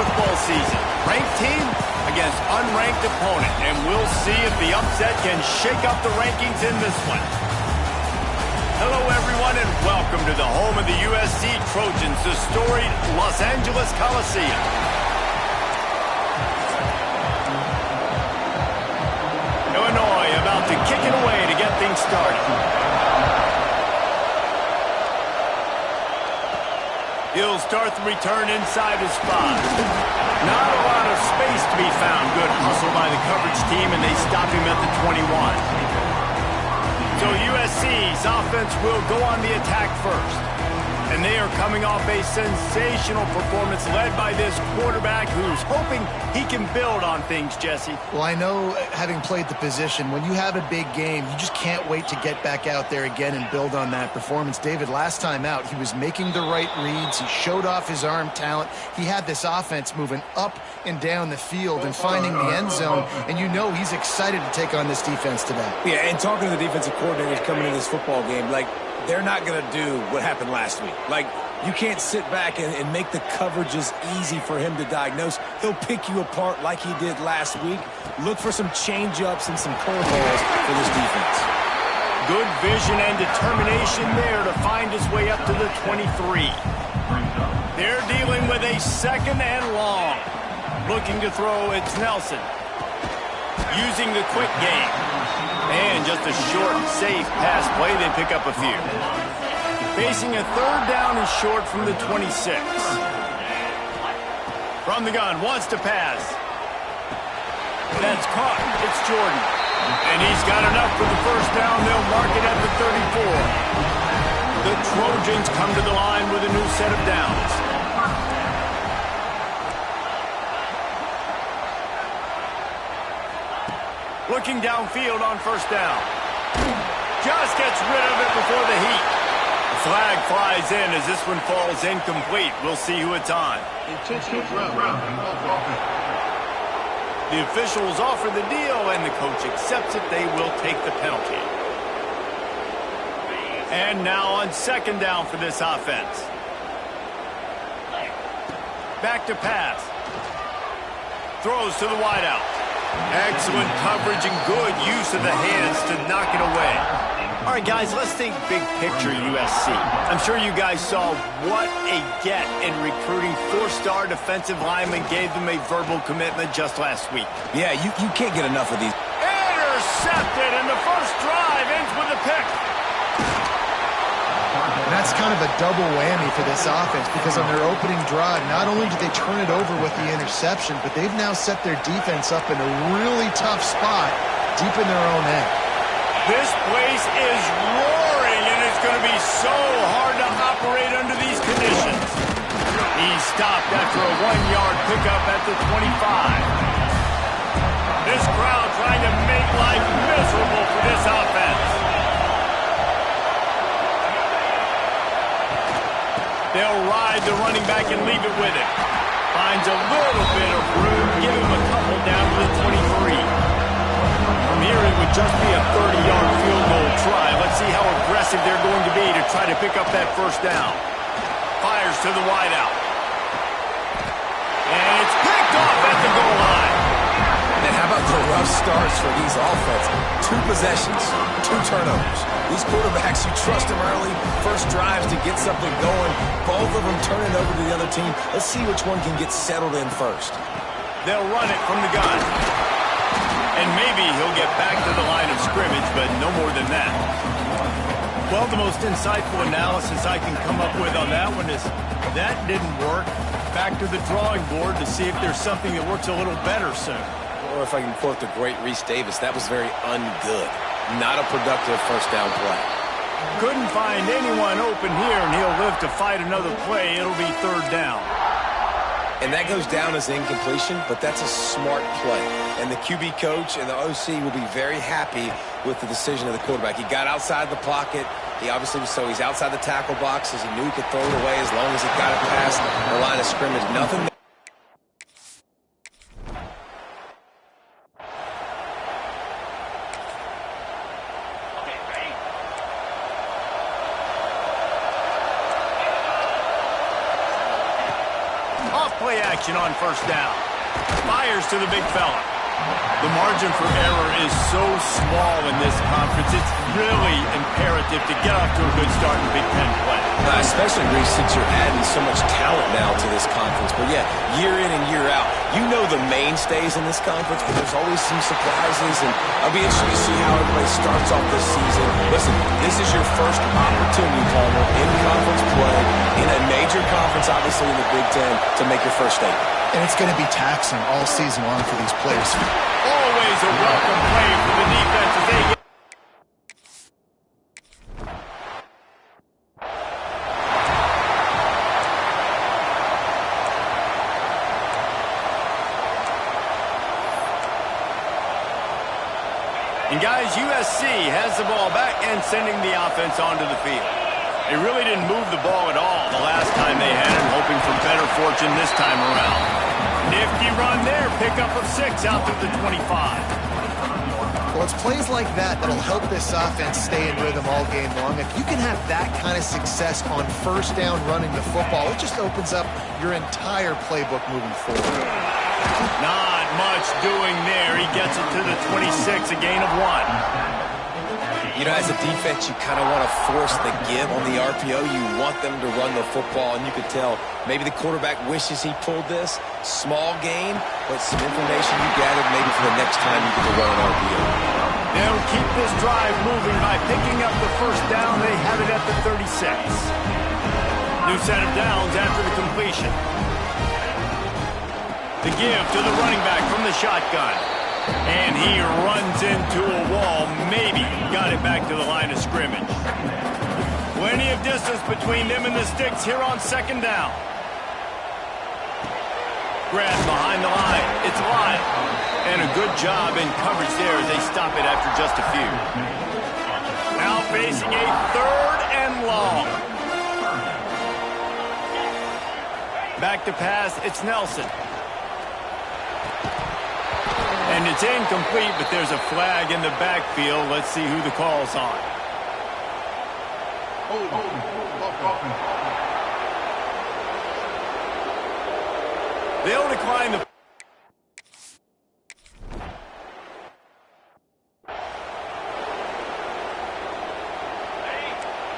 football season. Ranked team against unranked opponent, and we'll see if the upset can shake up the rankings in this one. Hello, everyone, and welcome to the home of the USC Trojans, the storied Los Angeles Coliseum. Illinois about to kick it away to get things started. He'll start the return inside his 5. Not a lot of space to be found. Good hustle by the coverage team, and they stop him at the 21. So USC's offense will go on the attack first. And they are coming off a sensational performance led by this quarterback who's hoping he can build on things, Jesse. Well, I know, having played the position, when you have a big game, you just can't wait to get back out there again and build on that performance. David, last time out, he was making the right reads. He showed off his arm talent. He had this offense moving up and down the field and finding the end zone. And you know he's excited to take on this defense today. Yeah, and talking to the defensive coordinators coming into this football game, like, they're not going to do what happened last week. Like, you can't sit back and make the coverages easy for him to diagnose. He'll pick you apart like he did last week. Look for some change-ups and some curveballs for this defense. Good vision and determination there to find his way up to the 23. They're dealing with a 2nd and long. Looking to throw, it's Nelson. Using the quick game. And just a short, safe pass play, they pick up a few. Facing a 3rd down and short from the 26. From the gun, wants to pass. That's caught. It's Jordan. And he's got enough for the 1st down. They'll mark it at the 34. The Trojans come to the line with a new set of downs. Looking downfield on 1st down. Just gets rid of it before the heat. The flag flies in as this one falls incomplete. We'll see who it's on. The officials offer the deal, and the coach accepts it. They will take the penalty. And now on 2nd down for this offense. Back to pass. Throws to the wideout. Excellent coverage and good use of the hands to knock it away. All right, guys, let's think big picture USC. I'm sure you guys saw what a get in recruiting 4-star defensive linemen gave them a verbal commitment just last week. Yeah, you can't get enough of these. Intercepted, and the first drive ends with a pick. And that's kind of a double whammy for this offense, because on their opening drive, not only did they turn it over with the interception, but they've now set their defense up in a really tough spot deep in their own end. This place is roaring, and it's going to be so hard to operate under these conditions. He's stopped after a 1-yard pickup at the 25. This crowd trying to make life miserable for this offense. They'll ride the running back and leave it with him. Finds a little bit of room, give him a couple down to the 23. From here, it would just be a 30-yard field goal try. Let's see how aggressive they're going to be to try to pick up that 1st down. Fires to the wideout. And it's picked off at the goal line. And how about the rough starts for these offenses? 2 possessions, 2 turnovers. These quarterbacks, you trust them early, first drives to get something going. Both of them turning over to the other team. Let's see which one can get settled in first. They'll run it from the gun. And maybe he'll get back to the line of scrimmage, but no more than that. Well, the most insightful analysis I can come up with on that one is that didn't work. Back to the drawing board to see if there's something that works a little better soon. Or if I can quote the great Reese Davis, that was very ungood. Not a productive 1st down play. Couldn't find anyone open here, and he'll live to fight another play. It'll be 3rd down. And that goes down as incompletion, but that's a smart play. And the QB coach and the OC will be very happy with the decision of the quarterback. He got outside the pocket. He obviously was he's outside the tackle boxes. He knew he could throw it away as long as he got it past the line of scrimmage. Nothing. action on first down. Fires to the big fella. The margin for error is so small in this conference. It's really imperative to get off to a good start in Big Ten play. Especially, Reese, since you're adding so much talent now to this conference. But, yeah, year in and year out, you know the mainstays in this conference, but there's always some surprises. And I'll be interested to see how everybody starts off this season. Listen, this is your first opportunity, Palmer, in conference play, in a major conference, obviously, in the Big Ten, to make your first statement. And it's going to be taxing all season long for these players. Always a welcome play for the defense as they get. And guys, USC has the ball back and sending the offense onto the field. They really didn't move the ball at all the last time they had it, hoping for better fortune this time around. Nifty run there, pickup of 6 out to the 25. Well, it's plays like that that'll help this offense stay in rhythm all game long. If you can have that kind of success on first down running the football, it just opens up your entire playbook moving forward. Not much doing there. He gets it to the 26, a gain of 1. You know, as a defense, you kind of want to force the give on the RPO. You want them to run the football, and you could tell maybe the quarterback wishes he pulled this. Small gain, but some information you gathered maybe for the next time you get to run an RPO. They'll keep this drive moving by picking up the first down. They have it at the 36. New set of downs after the completion. The give to the running back from the shotgun. And he runs into a wall. Maybe got it back to the line of scrimmage. Plenty of distance between them and the sticks here on second down. Grab behind the line. It's live. And a good job in coverage there as they stop it after just a few. Now facing a 3rd and long. Back to pass. It's Nelson. And it's incomplete, but there's a flag in the backfield. Let's see who the call's on. They'll decline the...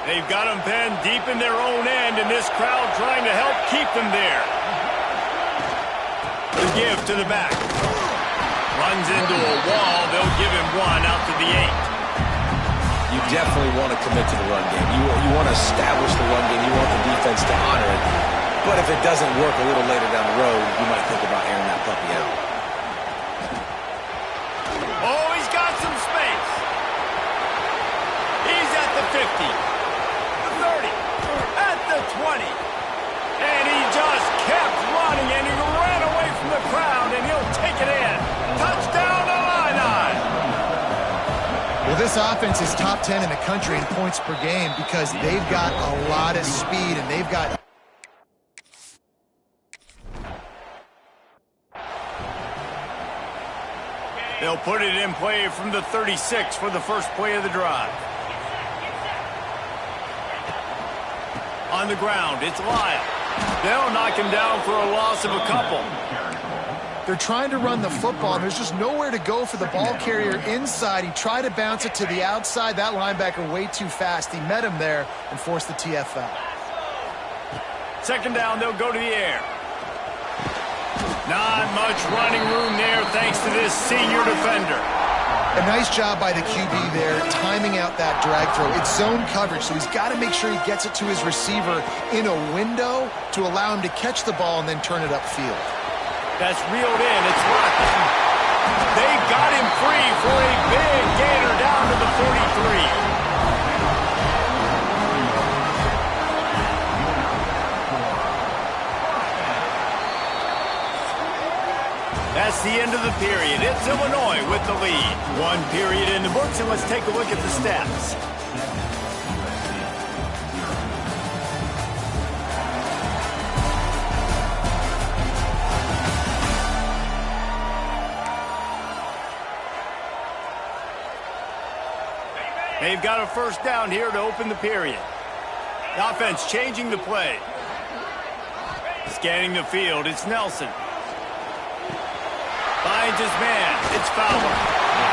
They've got them penned deep in their own end, and this crowd trying to help keep them there. The give to the back. Runs into a wall. They'll give him 1 out to the 8. You definitely want to commit to the run game. You want to establish the run game. You want the defense to honor it. But if it doesn't work a little later down the road, you might think about airing that puppy out. Oh, he's got some space. He's at the 50, the 30, at the 20. And he just kept running, and he ran away from the crowd, and he'll take it in. Touchdown, Illini! Well, this offense is top 10 in the country in points per game because they've got a lot of speed, and they've got... They'll put it in play from the 36 for the first play of the drive. On the ground, it's Lyle. They'll knock him down for a loss of a couple. They're trying to run the football, and there's just nowhere to go for the ball carrier inside. He tried to bounce it to the outside. That linebacker way too fast. He met him there and forced the TFL. Second down, they'll go to the air. Not much running room there thanks to this senior defender. A nice job by the QB there, timing out that drag throw. It's zone coverage, so he's got to make sure he gets it to his receiver in a window to allow him to catch the ball and then turn it upfield. That's reeled in. It's locked. They got him free for a big gainer down to the 43. That's the end of the period. It's Illinois with the lead. 1 period in the books, and let's take a look at the stats. They've got a first down here to open the period. The offense changing the play. Scanning the field, it's Nelson. Finds his man, it's Fowler.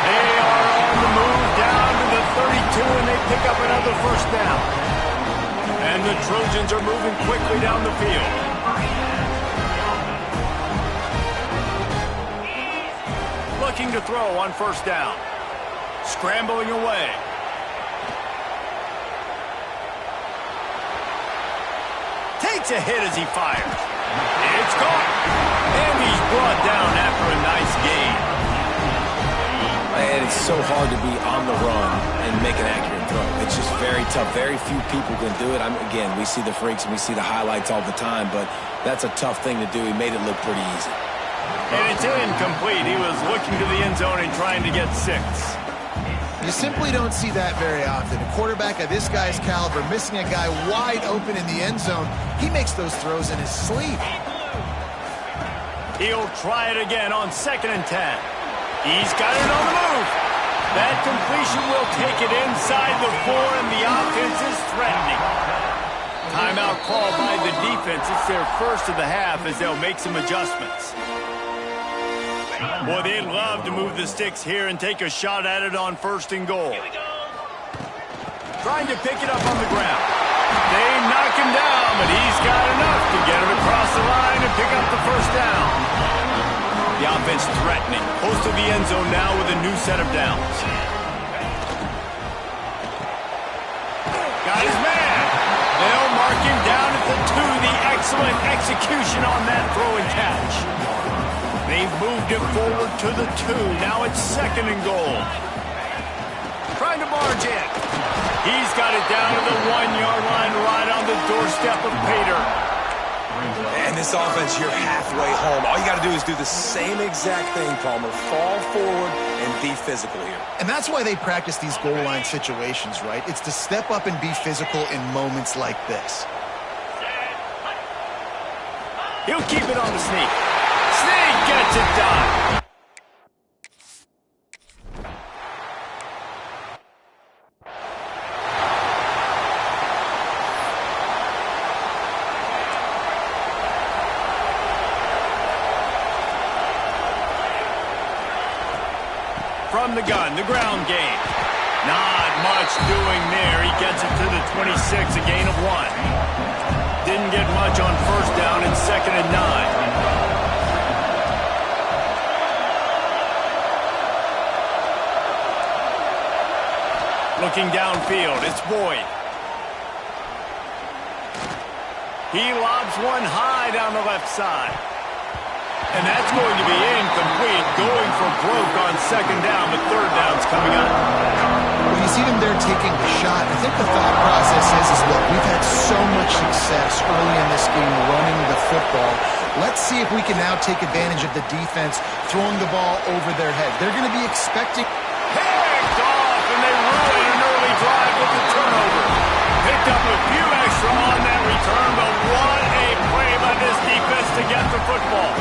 They are on the move down to the 32, and they pick up another first down. And the Trojans are moving quickly down the field. Looking to throw on first down. Scrambling away. Takes a hit as he fires. It's caught. And he's brought down after a nice gain. And it's so hard to be on the run and make an accurate throw. It's just very tough. Very few people can do it. Again, we see the freaks and we see the highlights all the time, but that's a tough thing to do. He made it look pretty easy. And it's incomplete. He was looking to the end zone and trying to get 6. You simply don't see that very often. A quarterback of this guy's caliber missing a guy wide open in the end zone. He makes those throws in his sleep. He'll try it again on 2nd and 10. He's got it on the move. That completion will take it inside the 4, and the offense is threatening. Timeout called by the defense. It's their first of the half as they'll make some adjustments. Boy, they'd love to move the sticks here and take a shot at it on 1st and goal. Trying to pick it up on the ground. They knock him down, but he's got enough to get it across the line and pick up the first down. The offense threatening, close to the end zone now with a new set of downs. Got his man. They'll mark him down at the 2. The excellent execution on that throw and catch. They've moved it forward to the 2. Now it's 2nd and goal. Trying to barge in. He's got it down to the 1-yard line right on the doorstep of Pater. And this offense, you're halfway home. All you got to do is do the same exact thing, Palmer. Fall forward and be physical here. And that's why they practice these goal line situations, right? It's to step up and be physical in moments like this. He'll keep it on the sneak. Sneak gets it done. From the gun, the ground game. Not much doing there. He gets it to the 26, a gain of 1. Didn't get much on first down and 2nd and 9. Looking downfield, it's Boyd. He lobs one high down the left side. And that's going to be incomplete, going for broke on 2nd down, but 3rd down's coming up. When you see them there taking the shot, I think the thought process is look, we've had so much success early in this game running the football. Let's see if we can now take advantage of the defense throwing the ball over their head. They're going to be expecting... Picked off, and they ruin an early drive with the turnover. Picked up a few extra on that return, but what a play by this defense to get the football.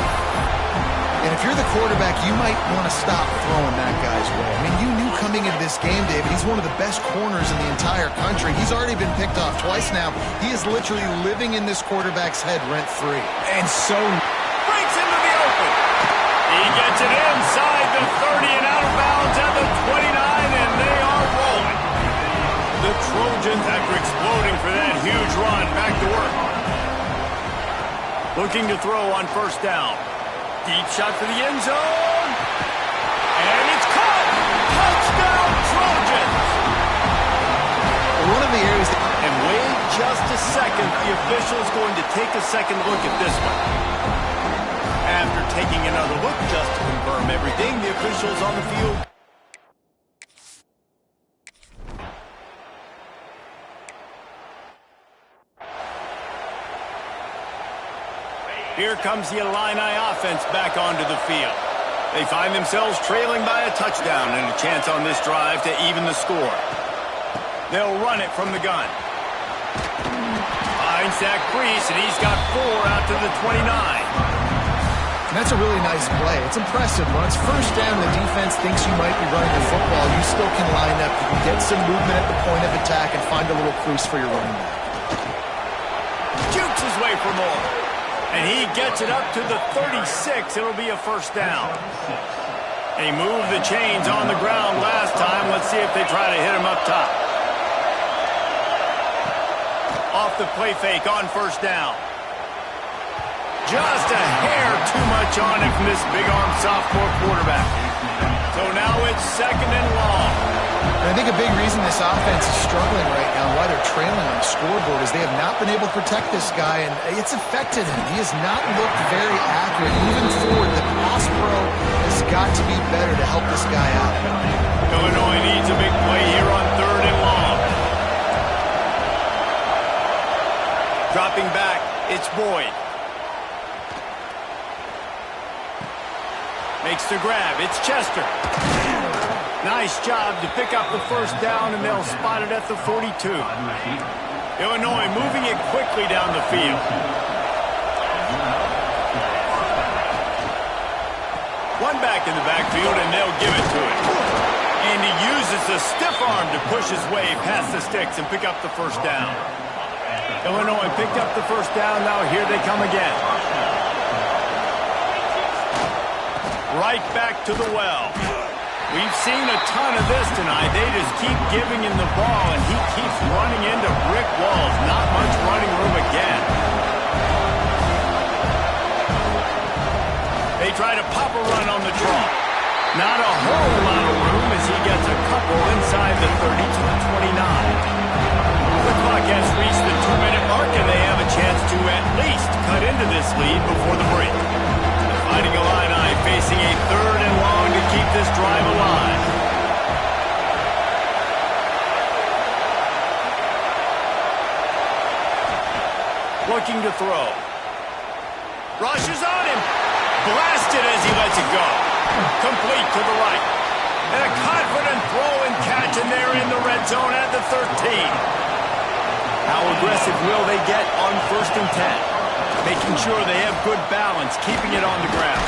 And if you're the quarterback, you might want to stop throwing that guy's way. I mean, you knew coming into this game, David, he's one of the best corners in the entire country. He's already been picked off twice now. He is literally living in this quarterback's head rent-free. And so... breaks into the open. He gets it inside the 30 and out of bounds at the 29, and they are rolling. The Trojans, after exploding for that huge run, back to work. Looking to throw on first down. Deep shot for the end zone. And it's caught. Touchdown, Trojans. One of the areas that... And wait just a second. The official is going to take a second look at this one. After taking another look just to confirm everything, the official's on the field. Here comes the Illini offense back onto the field. They find themselves trailing by a touchdown and a chance on this drive to even the score. They'll run it from the gun. Finds that crease, and he's got 4 out to the 29. And that's a really nice play. It's impressive. When it's first down, the defense thinks you might be running the football. You still can line up. You can get some movement at the point of attack and find a little crease for your running back. Jukes his way for more. And he gets it up to the 36. It'll be a first down. And he moved the chains on the ground last time. Let's see if they try to hit him up top. Off the play fake on first down. Just a hair too much on it from this big-armed sophomore quarterback. So now it's second and long. And I think a big reason this offense is struggling right now and why they're trailing on the scoreboard is they have not been able to protect this guy, and it's affected him. He has not looked very accurate. Moving forward, the pass pro has got to be better to help this guy out. Illinois needs a big play here on third and long. Dropping back, it's Boyd. Makes the grab, it's Chester. Nice job to pick up the first down, and they'll spot it at the 42. Illinois moving it quickly down the field. One back in the backfield, and they'll give it to him. And he uses the stiff arm to push his way past the sticks and pick up the first down. Illinois picked up the first down. Now here they come again. Right back to the well. We've seen a ton of this tonight. They just keep giving him the ball, and he keeps running into brick walls. Not much running room again. They try to pop a run on the draw. Not a whole lot of room as he gets a couple inside the 30 to the 29. The clock has reached the 2-minute mark, and they have a chance to at least cut into this lead before the break. Fighting Illini facing a third and long to keep this drive alive. Looking to throw. Rushes on him. Blasted as he lets it go. Complete to the right. And a confident throw and catch, and they're in the red zone at the 13. How aggressive will they get on 1st and 10? Making sure they have good balance, keeping it on the ground.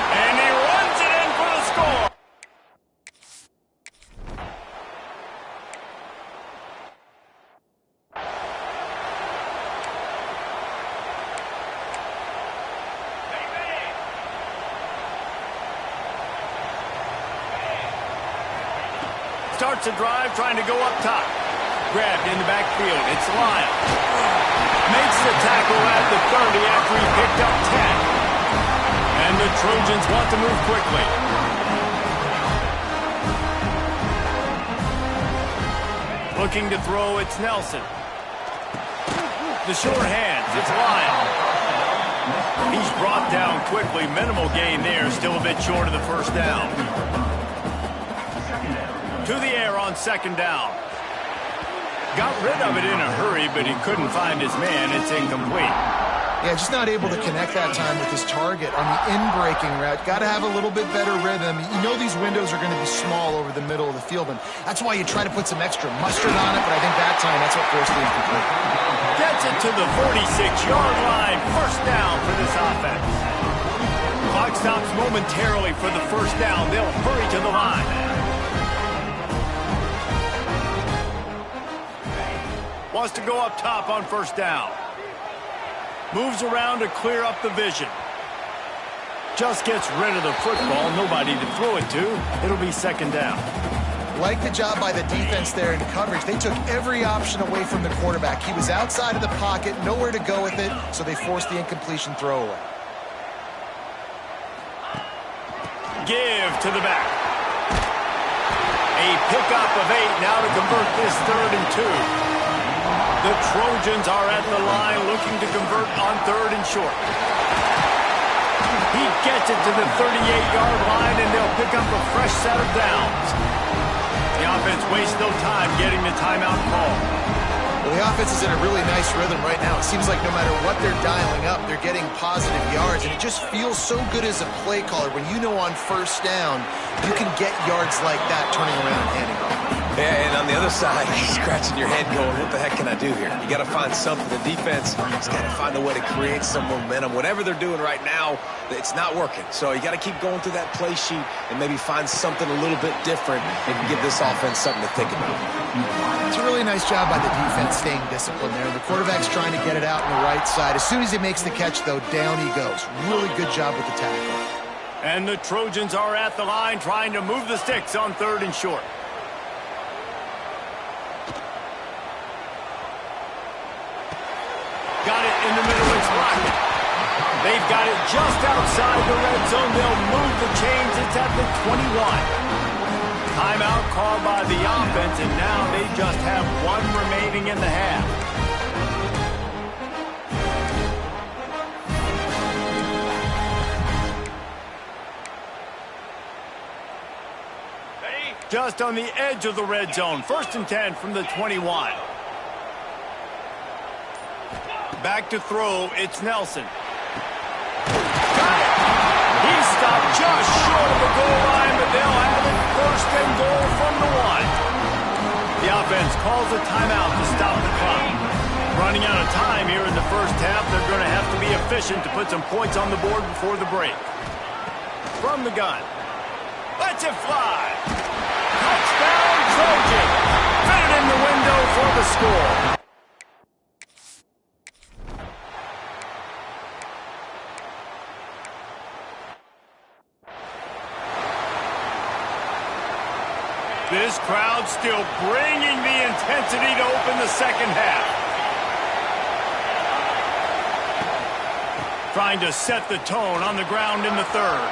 And he runs it in for the score. Starts a drive, trying to go up top. Grabbed in the backfield. It's Lyle. Makes the tackle at the 30 after he picked up 10. And the Trojans want to move quickly. Looking to throw, it's Nelson. The short hands, it's Lyle. He's brought down quickly. Minimal gain there, still a bit short of the first down. To the air on second down. Got rid of it in a hurry, but he couldn't find his man. It's incomplete. Yeah, just not able to connect that time with his target on the in-breaking route. Got to have a little bit better rhythm. You know these windows are going to be small over the middle of the field, and that's why you try to put some extra mustard on it, but I think that time that's what forced the incomplete. Gets it to the 46-yard line. First down for this offense. Clock stops momentarily for the first down. They'll hurry to the line. Wants to go up top on first down. Moves around to clear up the vision. Just gets rid of the football. Nobody to throw it to. It'll be second down. Like the job by the defense there in coverage. They took every option away from the quarterback. He was outside of the pocket, nowhere to go with it, so they forced the incompletion throwaway. Give to the back. A pickup of 8 now to convert this 3rd and 2. The Trojans are at the line looking to convert on 3rd and short. He gets it to the 38-yard line, and they'll pick up a fresh set of downs. The offense wastes no time getting the timeout call. Well, the offense is in a really nice rhythm right now. It seems like no matter what they're dialing up, they're getting positive yards, and it just feels so good as a play caller when you know on first down you can get yards like that turning around and handing off. Yeah, and on the other side, you're scratching your head going, what the heck can I do here? You got to find something. The defense has got to find a way to create some momentum. Whatever they're doing right now, it's not working. So you got to keep going through that play sheet and maybe find something a little bit different and give this offense something to think about. It's a really nice job by the defense staying disciplined there. The quarterback's trying to get it out on the right side. As soon as he makes the catch, though, down he goes. Really good job with the tackle. And the Trojans are at the line trying to move the sticks on 3rd and short. Got it in the middle, it's Rocket. They've got it just outside the red zone. They'll move the chains. It's at the 21. Timeout called by the offense, and now they just have 1 remaining in the half. Just on the edge of the red zone. 1st and 10 from the 21. Back to throw, it's Nelson. Got it! He's stopped just short of the goal line, but they'll have it 1st and goal from the 1. The offense calls a timeout to stop the clock. Running out of time here in the 1st half, they're going to have to be efficient to put some points on the board before the break. From the gun. Lets it fly. Touchdown, Trojan. Fit it in the window for the score. This crowd still bringing the intensity to open the 2nd half. Trying to set the tone on the ground in the 3rd.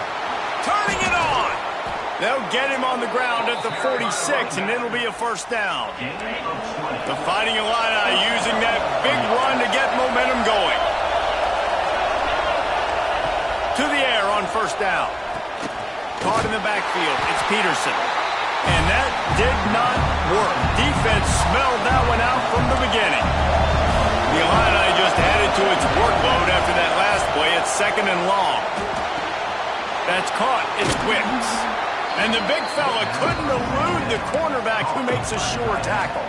Turning it on. They'll get him on the ground at the 46, and it'll be a 1st down. The Fighting Illini using that big run to get momentum going. To the air on 1st down. Caught in the backfield. It's Peterson. And that did not work. Defense smelled that one out from the beginning. The Illini just added to its workload after that last play. It's 2nd and long. That's caught. It's Wicks. And the big fella couldn't elude the cornerback who makes a sure tackle.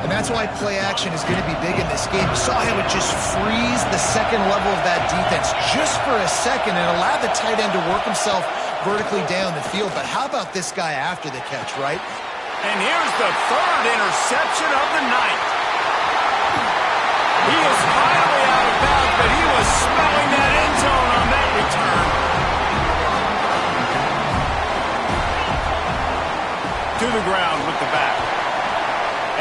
And that's why play action is going to be big in this game. You saw how it just freeze the 2nd level of that defense just for a second and allow the tight end to work himself vertically down the field. But how about this guy after the catch, right? And here's the 3rd interception of the night. He is finally out of bounds, but he was smelling that end zone on that return. To the ground with the back.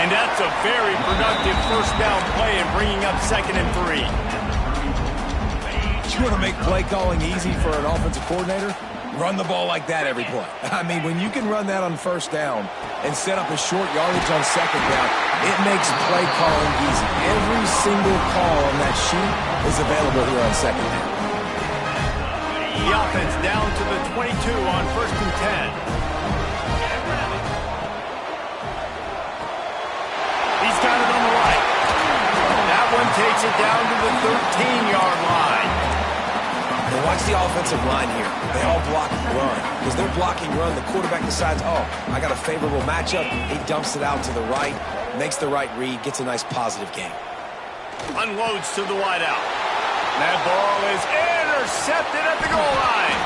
And that's a very productive 1st down play and bringing up 2nd and 3. You want to make play calling easy for an offensive coordinator? Run the ball like that every play. I mean, when you can run that on 1st down and set up a short yardage on 2nd down, it makes play calling easy. Every single call on that sheet is available here on 2nd down. The offense down to the 22 on 1st and 10. He's got it on the right. That one takes it down to the 13-yard line. Now watch the offensive line here. They all block run. Because they're blocking run, the quarterback decides, oh, I got a favorable matchup. He dumps it out to the right, makes the right read, gets a nice positive gain. Unloads to the wideout. That ball is intercepted at the goal line.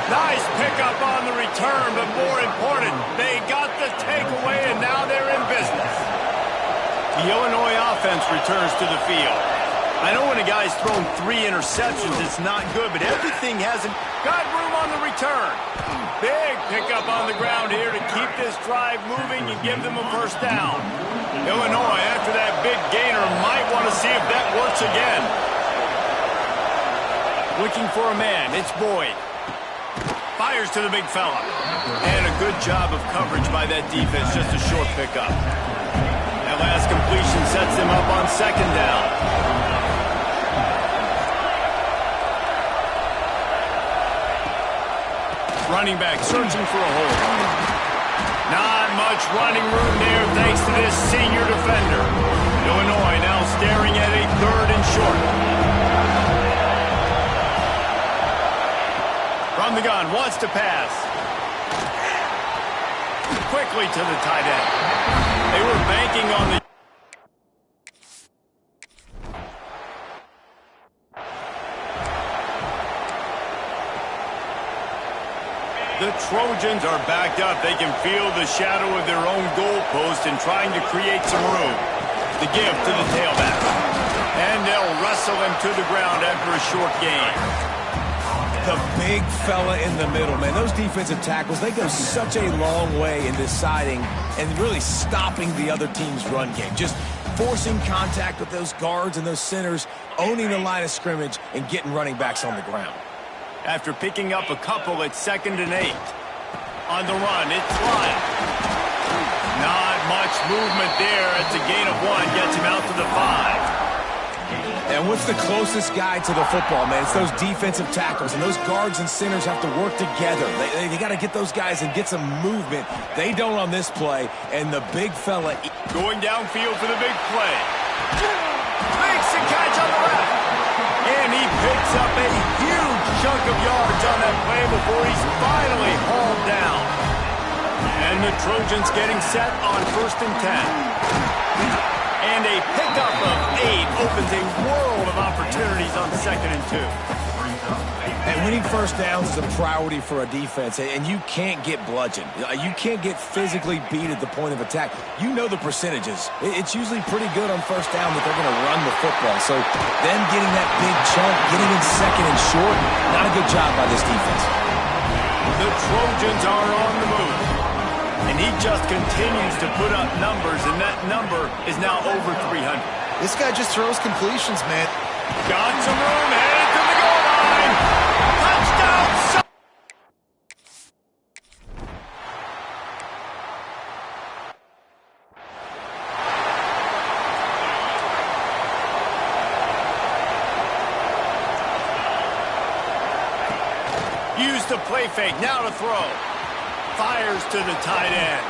Nice pickup on the return, but more important, they got the takeaway, and now they're in business. The Illinois offense returns to the field. I know when a guy's thrown 3 interceptions, it's not good, but everything hasn't got room on the return. Big pickup on the ground here to keep this drive moving and give them a 1st down. Illinois, after that big gainer, might want to see if that works again. Looking for a man, it's Boyd. Fires to the big fella. And a good job of coverage by that defense, just a short pickup. That last completion sets them up on 2nd down. Running back searching for a hole. Not much running room there thanks to this senior defender. Illinois now staring at a 3rd and short. From the gun, wants to pass. quickly to the tight end. They were banking on the... The Trojans are backed up. They can feel the shadow of their own goalpost and trying to create some room. The give to the tailback. And they'll wrestle him to the ground after a short gain. The big fella in the middle, man. Those defensive tackles, they go such a long way in deciding and really stopping the other team's run game. Just forcing contact with those guards and those centers, owning the line of scrimmage, and getting running backs on the ground. After picking up a couple at 2nd and 8. On the run, it's Lyle. Not much movement there. It's a gain of 1. Gets him out to the 5. And what's the closest guy to the football, man? It's those defensive tackles, and those guards and centers have to work together. They got to get those guys and get some movement. They don't on this play, and the big fella... Going downfield for the big play. Makes the catch on the left. And he picks up a huge chunk of yards on that play before he's finally hauled down. And the Trojans getting set on 1st and 10. And a pickup of 8 opens a world of opportunities on 2nd and 2. And winning first downs is a priority for a defense, and you can't get bludgeoned. You can't get physically beat at the point of attack. You know the percentages. It's usually pretty good on first down that they're going to run the football. So them getting that big chunk, getting in 2nd and short, not a good job by this defense. The Trojans are on the move. And he just continues to put up numbers, and that number is now over 300. This guy just throws completions, man. Got some room, headed to the goal line. Touchdown! Use the play fake, now to throw. Fires to the tight end.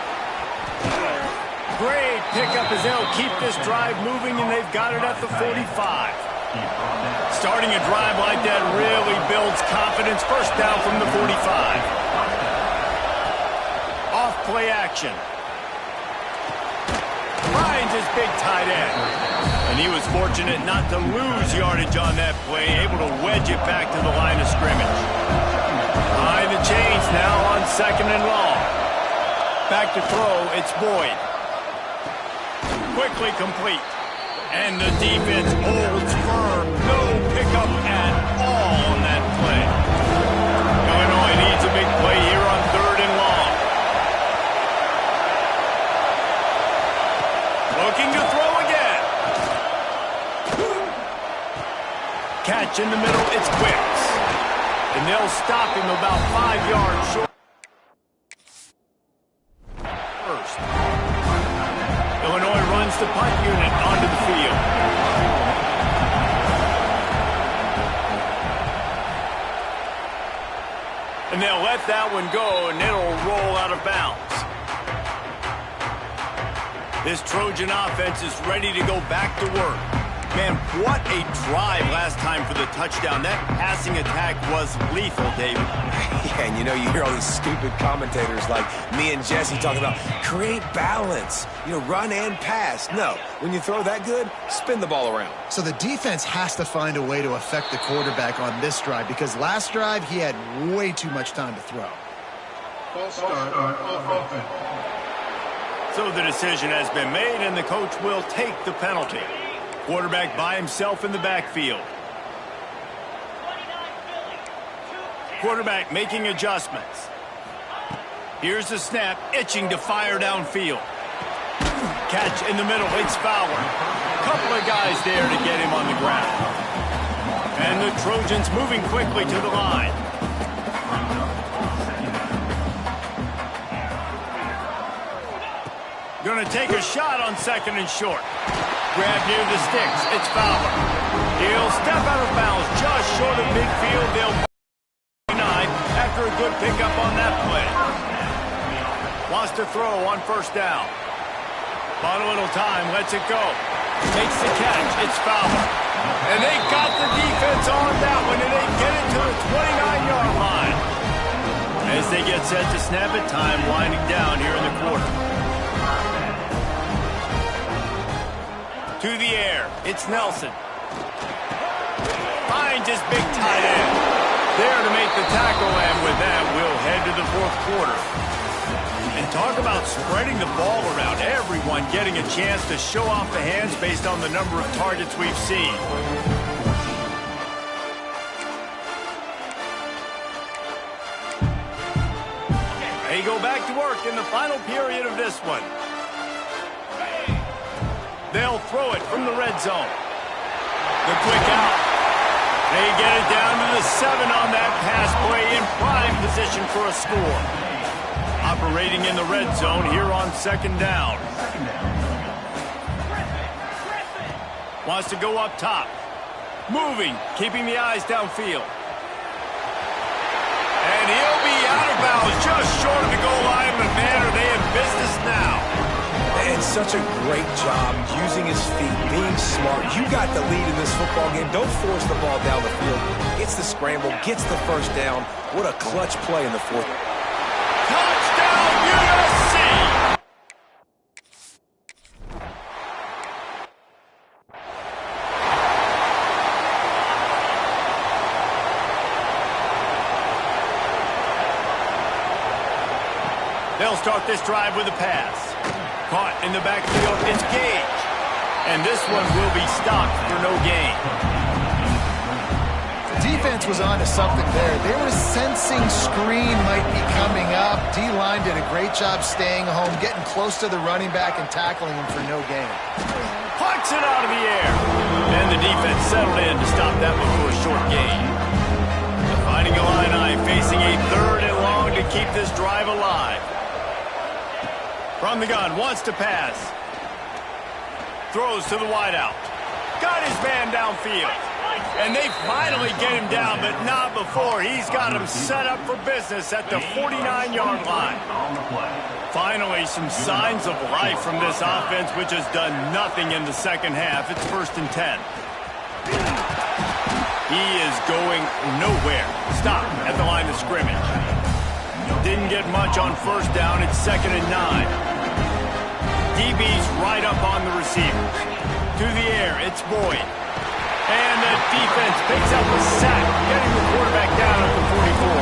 Great pickup as they'll keep this drive moving, and they've got it at the 45. Starting a drive like that really builds confidence. First down from the 45. Off play action. Finds his big tight end. And he was fortunate not to lose yardage on that play, able to wedge it back to the line of scrimmage. Behind the chains now on 2nd and long. Back to throw, it's Boyd. Quickly complete. And the defense holds firm. No pickup at all on that play. Illinois needs a big play here on 3rd and long. Looking to throw again. Catch in the middle, it's Quicks. And they'll stop him about 5 yards short. First. Illinois runs the punt unit onto the field. And they'll let that one go, and it'll roll out of bounds. This Trojan offense is ready to go back to work. Man, what a drive last time for the touchdown. That passing attack was lethal, David. Yeah, and you know, you hear all these stupid commentators like me and Jesse talking about create balance, run and pass. No, when you throw that good, spin the ball around. So the defense has to find a way to affect the quarterback on this drive, because last drive he had way too much time to throw. So the decision has been made, and the coach will take the penalty. Quarterback by himself in the backfield. Quarterback making adjustments. Here's the snap, itching to fire downfield. Catch in the middle, it's Fowler. Couple of guys there to get him on the ground. And the Trojans moving quickly to the line. Going to take a shot on 2nd and short. Grab near the sticks. It's Fowler. He'll step out of bounds just short of midfield. They'll 9 after a good pickup on that play. Wants to throw on 1st down. On a little time, lets it go. Makes the catch. It's Fowler. And they got the defense on that one, and they get it to the 29-yard line. As they they get set to snap it. Time winding down here in the quarter. To the air. It's Nelson. Finds his big tight end. There to make the tackle, and with that, we'll head to the fourth quarter. And talk about spreading the ball around. Everyone getting a chance to show off the hands based on the number of targets we've seen. They go back to work in the final period of this one. They'll throw it from the red zone. The quick out. They get it down to the 7 on that pass play, in prime position for a score. Operating in the red zone here on second down. Wants to go up top. Moving, keeping the eyes downfield. And he'll be out of bounds just short of the goal line, but man, are they in business now. It's such a great job using his feet, being smart. You got the lead in this football game. Don't force the ball down the field. Gets the scramble, gets the first down. What a clutch play in the fourth. Touchdown, USC! They'll start this drive with a pass. Caught in the backfield, it's Gage. And this one will be stopped for no gain. Defense was on to something there. They were sensing screen might be coming up. D-line did a great job staying home, getting close to the running back and tackling him for no gain. Pucks it out of the air. And the defense settled in to stop that one for a short gain. The Fighting Illini facing a 3rd and long to keep this drive alive. From the gun, wants to pass. Throws to the wideout. Got his man downfield. And they finally get him down, but not before. He's got him set up for business at the 49-yard line. Finally, some signs of life from this offense, which has done nothing in the second half. It's 1st and 10. He is going nowhere. Stop at the line of scrimmage. Didn't get much on first down. It's 2nd and 9. DB's right up on the receivers. To the air, it's Boyd. And the defense picks up a sack, getting the quarterback down at the 44.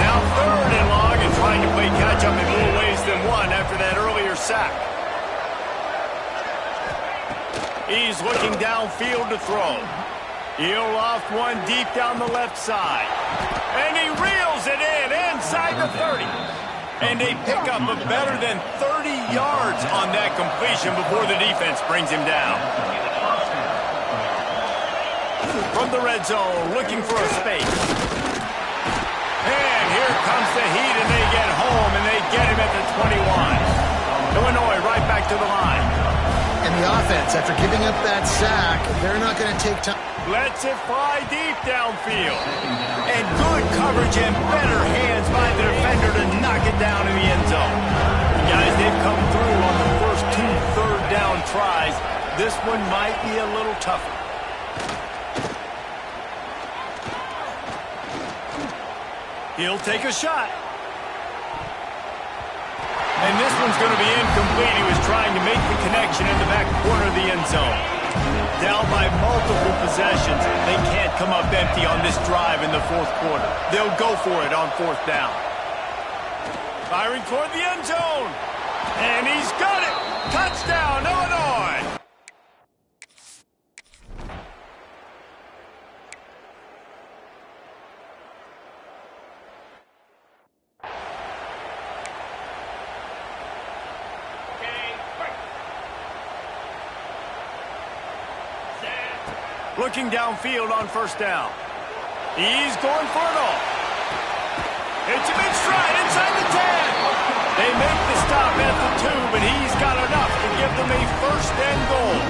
Now 3rd and long and trying to play catch-up in more ways than one after that earlier sack. He's looking downfield to throw. He'll loft one deep down the left side. And he reels it in inside the 30. And they pick up a better than 30 yards on that completion before the defense brings him down. From the red zone, looking for a space. And here comes the heat, and they get home, and they get him at the 21. Illinois right back to the line. And the offense, after giving up that sack, they're not going to take time. Lets it fly deep downfield. And good coverage and better hands by the defender to knock it down in the end zone. Guys, they've come through on the first 2 third-down tries. This one might be a little tougher. He'll take a shot. And this one's going to be incomplete. He was trying to make the connection in the back corner of the end zone. Down by multiple possessions. They can't come up empty on this drive in the fourth quarter. They'll go for it on 4th down. Firing toward the end zone. And he's got it. Touchdown, Illinois. Looking downfield on 1st down. He's going for it all. It's a big stride inside the 10. They make the stop at the 2, but he's got enough to give them a 1st and goal.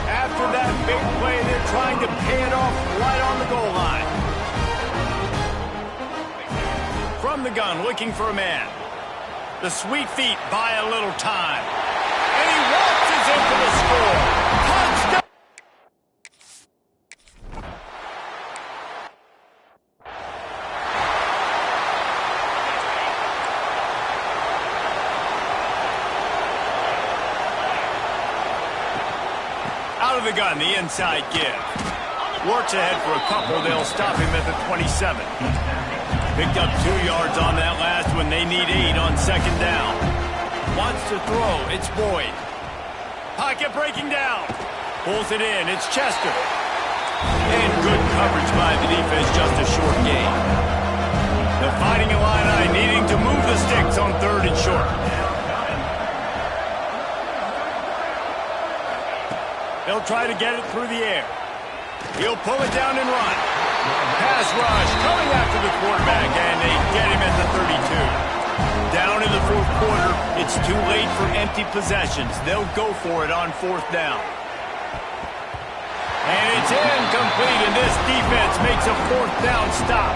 After that big play, they're trying to pay it off right on the goal line. From the gun, looking for a man. The sweet feet buy a little time. And he waltzes in for the score. Touchdown! the gun, the inside give. Works ahead for a couple. They'll stop him at the 27. Picked up 2 yards on that last one. They need 8 on second down. Wants to throw. It's Boyd. Pocket breaking down. Pulls it in. It's Chester. And good coverage by the defense. Just a short gain. The Fighting Illini needing to move the sticks on 3rd and short. They'll try to get it through the air. He'll pull it down and run. Pass rush coming after the quarterback, and they get him at the 32. Down in the 4th quarter, it's too late for empty possessions. They'll go for it on 4th down. And it's incomplete, and this defense makes a 4th down stop.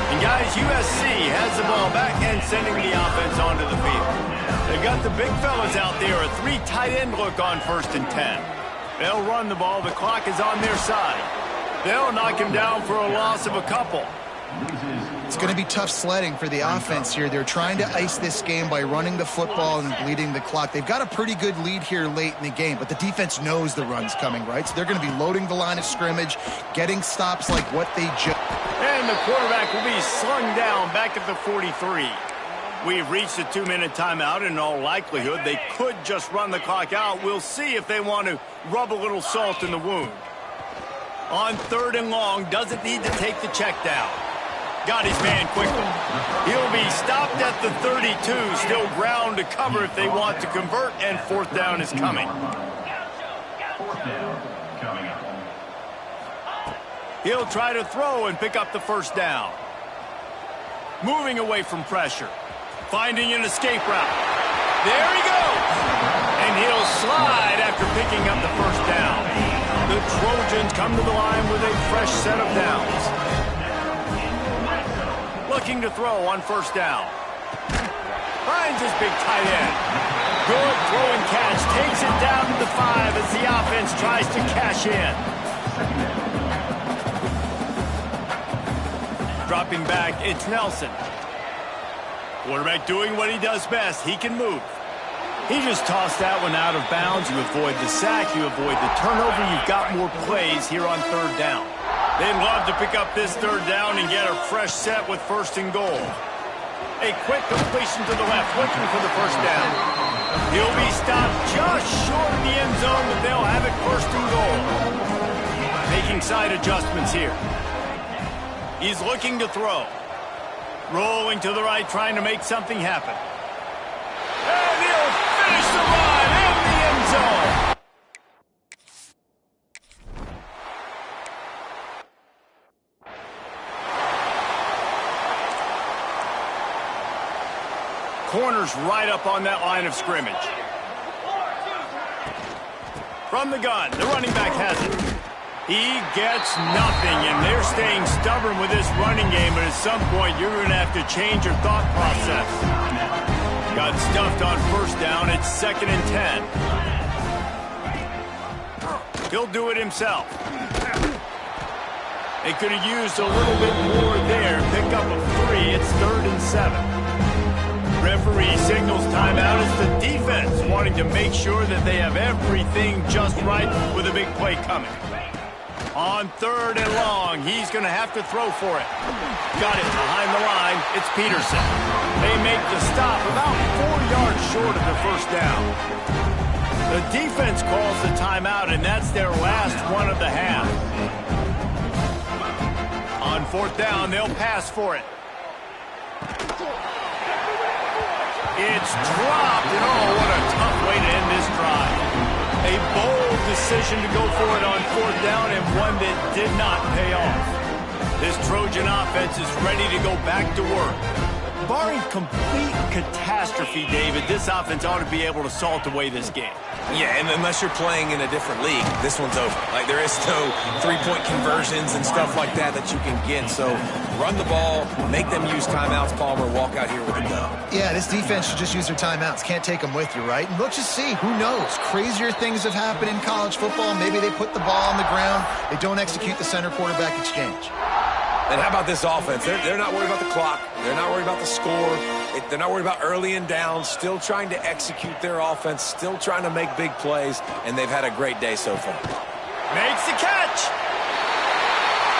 And guys, USC has the ball back and sending the offense onto the field. They've got the big fellas out there, a 3 tight end look on 1st and 10. They'll run the ball. The clock is on their side. They'll knock him down for a loss of a couple. It's going to be tough sledding for the offense here. They're trying to ice this game by running the football and bleeding the clock. They've got a pretty good lead here late in the game, but the defense knows the run's coming, right? So they're going to be loading the line of scrimmage, getting stops like what they just... And the quarterback will be slung down back at the 43. We've reached a 2-minute timeout, and in all likelihood, they could just run the clock out. We'll see if they want to rub a little salt in the wound. On 3rd and long, doesn't need to take the check down. Got his man quickly. He'll be stopped at the 32, still ground to cover if they want to convert, and 4th down is coming. He'll try to throw and pick up the 1st down. Moving away from pressure. Finding an escape route. There he goes! And he'll slide after picking up the 1st down. The Trojans come to the line with a fresh set of downs. Looking to throw on 1st down. Finds his big tight end. Good throw and catch. Takes it down to the 5 as the offense tries to cash in. Dropping back, it's Nelson. Quarterback doing what he does best. He can move. He just tossed that one out of bounds. You avoid the sack. You avoid the turnover. You've got more plays here on 3rd down. They'd love to pick up this 3rd down and get a fresh set with 1st and goal. A quick completion to the left, looking for the 1st down. He'll be stopped just short of the end zone, but they'll have it 1st and goal. Making side adjustments here. He's looking to throw. Rolling to the right, trying to make something happen. And he'll finish the run in the end zone. Corners right up on that line of scrimmage. From the gun, the running back has it. He gets nothing, and they're staying stubborn with this running game, but at some point you're going to have to change your thought process. Got stuffed on 1st down. It's 2nd and 10. He'll do it himself. They could have used a little bit more there. Pick up a 3. It's 3rd and 7. Referee signals timeout. It's the defense wanting to make sure that they have everything just right with a big play coming. On 3rd and long, he's going to have to throw for it. Got it behind the line. It's Peterson. They make the stop about 4 yards short of the 1st down. The defense calls the timeout, and that's their last one of the half. On 4th down, they'll pass for it. It's dropped, and oh, what a tough way to end this drive. A bold decision to go for it on 4th down, and one that did not pay off. This Trojan offense is ready to go back to work. Barring complete catastrophe, David, this offense ought to be able to salt away this game. Yeah, and unless you're playing in a different league, this one's over. Like, there is no 3-point conversions and stuff like that you can get. So run the ball, make them use timeouts, Palmer, walk out here with a dub. Yeah, this defense should just use their timeouts. Can't take them with you, right? And let's just see. Who knows? Crazier things have happened in college football. Maybe they put the ball on the ground. They don't execute the center quarterback exchange. And how about this offense? They're not worried about the clock. They're not worried about the score. They're not worried about early and down. Still trying to execute their offense. Still trying to make big plays. And they've had a great day so far. Makes the catch.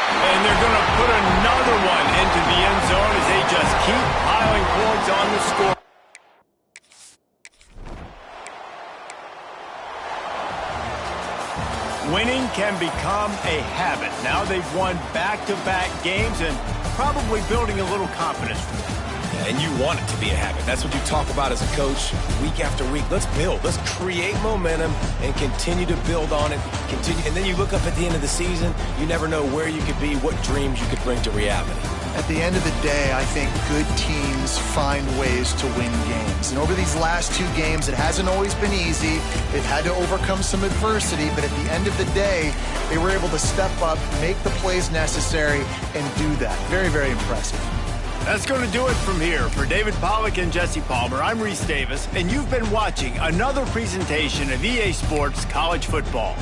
And they're going to put another one into the end zone as they just keep piling points on the score. Winning can become a habit. Now they've won back-to-back games and probably building a little confidence for them. Yeah, and you want it to be a habit. That's what you talk about as a coach week after week. Let's build. Let's create momentum and continue to build on it. Continue, and then you look up at the end of the season, you never know where you could be, what dreams you could bring to reality. At the end of the day, I think good teams find ways to win games. And over these last 2 games, it hasn't always been easy. They've had to overcome some adversity, but at the end of the day, they were able to step up, make the plays necessary, and do that. Very, very impressive. That's going to do it from here. For David Pollack and Jesse Palmer, I'm Reese Davis, and you've been watching another presentation of EA Sports College Football.